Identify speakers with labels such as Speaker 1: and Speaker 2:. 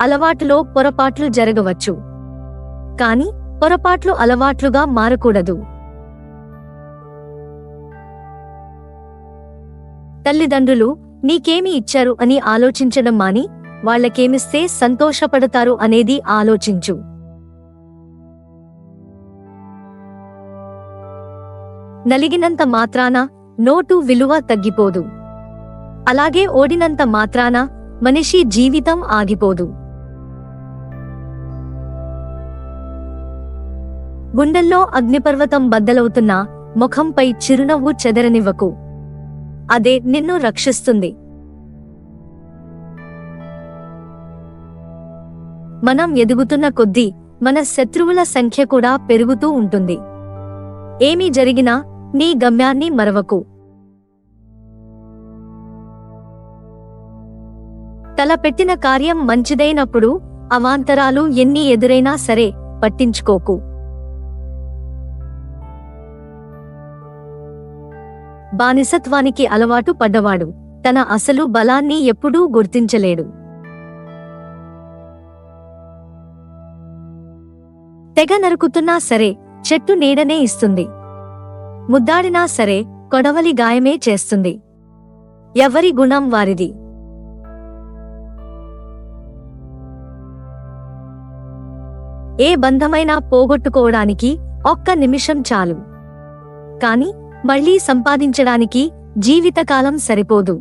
Speaker 1: అలవాటులో పొరపాట్లు జరగవచ్చు, కాని పొరపాట్లు అలవాట్లుగా మారకూడదు. తల్లిదండ్రులు నీకేమి ఇచ్చారు అని ఆలోచించడం మాని వాళ్ళకేమిస్తే సంతోషపడతారు అనేది ఆలోచించు. నలిగినంత మాత్రాన నోటు విలువ తగ్గిపోదు. అలాగే ఓడినంత మాత్రాన మనిషి జీవితం ఆగిపోదు. గుండెల్లో అగ్నిపర్వతం బద్దలవుతున్నా ముఖంపై చిరునవ్వు చెదరనివ్వకు. అదే నిన్ను రక్షిస్తుంది. మనం ఎదుగుతున్న కొద్దీ మన శత్రువుల సంఖ్య కూడా పెరుగుతూ ఉంటుంది. ఏమీ జరిగినా నీ గమ్యాన్ని మరవకు. తలపెట్టిన కార్యం మంచిదైనప్పుడు అవాంతరాలు ఎన్ని ఎదురైనా సరే పట్టించుకోకు. బానిసత్వానికి అలవాటు పడ్డవాడు తన అసలు బలాన్ని ఎప్పుడూ గుర్తించలేడు. తెగ నరుకుతున్నా సరే చెట్టు నీడనే ఇస్తుంది. ముద్దాడినా సరే కొడవలి గాయమే చేస్తుంది. ఎవరి గుణం వారిది. ఏ బంధమైనా పోగొట్టుకోవడానికి ఒక్క నిమిషం చాలు, కాని మళ్లీ సంపాదించడానికి జీవితకాలం సరిపోదు.